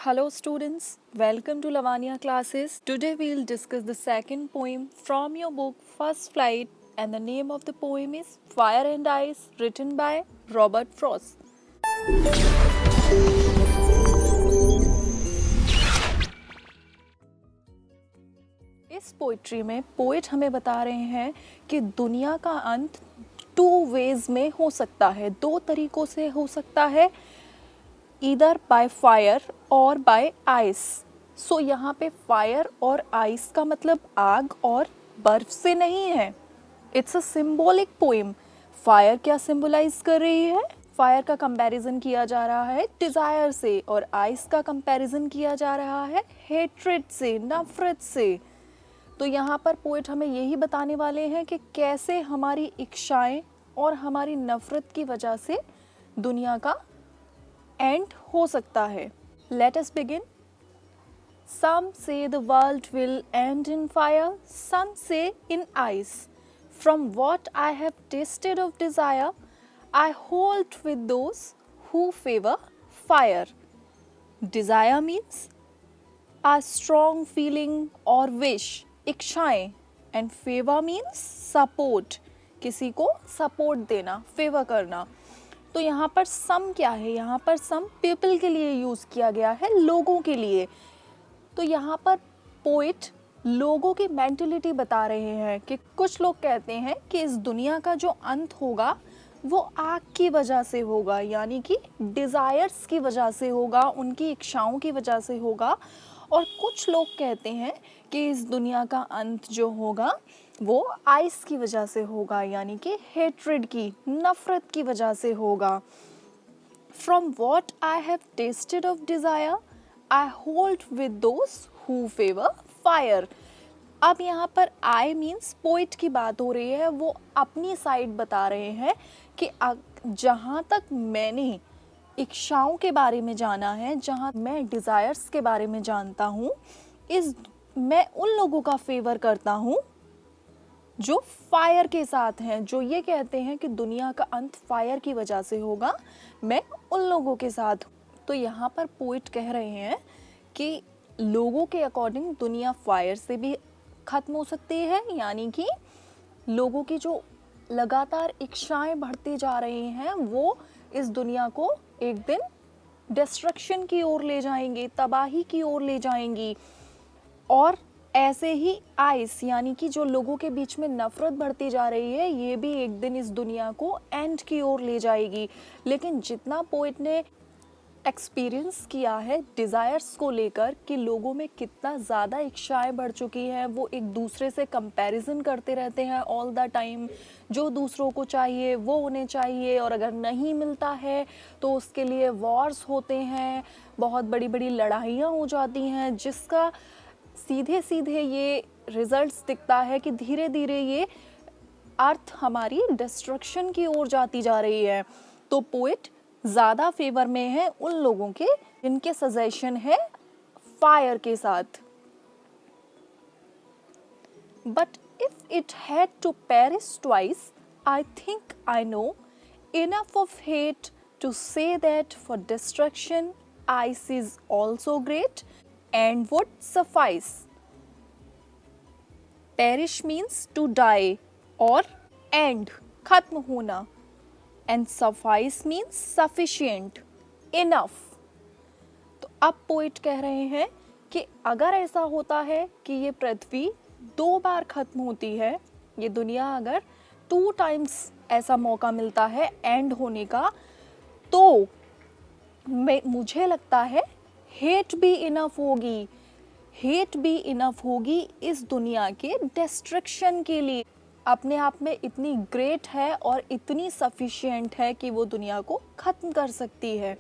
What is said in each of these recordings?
Hello students, welcome to Lavania classes. Today we'll discuss the second poem from your book First Flight, and the name of the poem is Fire and Ice, written by Robert Frost. इस poetry में poet हमें बता रहे हैं कि दुनिया का अंत टू वेज में हो सकता है, दो तरीकों से हो सकता है, ईदर बाय फायर और बाय आइस. सो यहाँ पे फायर और आइस का मतलब आग और बर्फ से नहीं है. It's a symbolic poem. Fire क्या सिंबलाइज कर रही है? फायर का कंपैरिजन किया जा रहा है डिजायर से और आइस का कंपैरिजन किया जा रहा है हेट्रेड से, नफरत से. तो यहाँ पर पोएट हमें यही बताने वाले हैं कि कैसे हमारी इच्छाएं और हमारी नफरत की वजह से दुनिया का एंड हो सकता है. Let us begin. Some say the world will end in fire, some say in ice. From what I have tasted of desire, I hold with those who favor fire. Desire means a strong feeling or wish, इच्छाएं, and favor means support, किसी को support देना, favour करना. तो यहाँ पर सम क्या है? यहाँ पर सम पीपल के लिए यूज़ किया गया है, लोगों के लिए. तो यहाँ पर पोइट लोगों की मेंटलिटी बता रहे हैं कि कुछ लोग कहते हैं कि इस दुनिया का जो अंत होगा वो आग की वजह से होगा, यानी कि डिज़ायर्स की वजह से होगा, उनकी इच्छाओं की वजह से होगा. और कुछ लोग कहते हैं कि इस दुनिया का अंत जो होगा वो आइस की वजह से होगा, यानी कि हेट्रेड की, नफरत की वजह से होगा. From what I have tasted of desire, I hold with those who favor fire. अब यहाँ पर I means पोइट की बात हो रही है. वो अपनी साइड बता रहे हैं कि जहाँ तक मैंने इच्छाओं के बारे में जाना है, जहाँ मैं डिज़ायर्स के बारे में जानता हूँ, मैं उन लोगों का फेवर करता हूँ जो फायर के साथ हैं, जो ये कहते हैं कि दुनिया का अंत फायर की वजह से होगा. मैं उन लोगों के साथ. तो यहाँ पर पोइट कह रहे हैं कि लोगों के अकॉर्डिंग दुनिया फायर से भी ख़त्म हो सकती है, यानी कि लोगों की जो लगातार इच्छाएं बढ़ती जा रही हैं वो इस दुनिया को एक दिन डिस्ट्रक्शन की ओर ले जाएंगी, तबाही की ओर ले जाएंगी. और ऐसे ही आइस, यानी कि जो लोगों के बीच में नफरत बढ़ती जा रही है, ये भी एक दिन इस दुनिया को एंड की ओर ले जाएगी. लेकिन जितना पोइट ने एक्सपीरियंस किया है डिज़ायर्स को लेकर कि लोगों में कितना ज़्यादा इच्छाएं बढ़ चुकी हैं, वो एक दूसरे से कंपैरिजन करते रहते हैं ऑल द टाइम. जो दूसरों को चाहिए वो उन्हें चाहिए, और अगर नहीं मिलता है तो उसके लिए वॉर्स होते हैं, बहुत बड़ी बड़ी लड़ाइयाँ हो जाती हैं, जिसका सीधे सीधे ये रिजल्ट्स दिखता है कि धीरे धीरे ये अर्थ हमारी डिस्ट्रक्शन की ओर जाती जा रही है. तो पोइट ज़्यादा फेवर में है उन लोगों के जिनके सजेशन है फायर के साथ. But if it had to perish twice, I think I know enough of hate to say that for destruction ice is also great and would suffice. Perish means to die or end, खत्म होना. And suffice means sufficient, enough. तो अब poet कह रहे हैं कि अगर ऐसा होता है कि ये पृथ्वी 2 बार खत्म होती है, ये दुनिया अगर 2 टाइम्स ऐसा मौका मिलता है एंड होने का, तो मुझे लगता है हेट भी इनफ होगी, हेट भी इनफ होगी इस दुनिया के डिस्ट्रक्शन के लिए. अपने आप में इतनी ग्रेट है और इतनी सफिशिएंट है कि वो दुनिया को ख़त्म कर सकती है.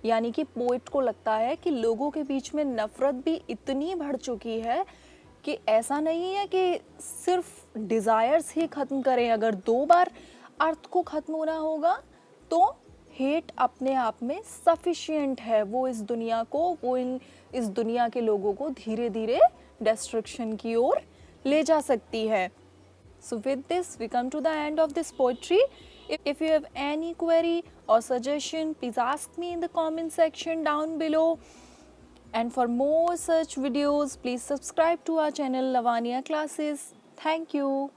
यानी कि पोइट को लगता है कि लोगों के बीच में नफ़रत भी इतनी बढ़ चुकी है कि ऐसा नहीं है कि सिर्फ डिज़ायर्स ही ख़त्म करें. अगर 2 बार अर्थ को ख़त्म होना होगा तो हेट अपने आप में सफिशिएंट है. वो इस दुनिया को, इस दुनिया के लोगों को धीरे धीरे डिस्ट्रक्शन की ओर ले जा सकती है. So with this we come to the end of this poetry. If you have any query or suggestion, please ask me in the comment section down below. And for more such videos, please subscribe to our channel Lavania Classes. Thank you.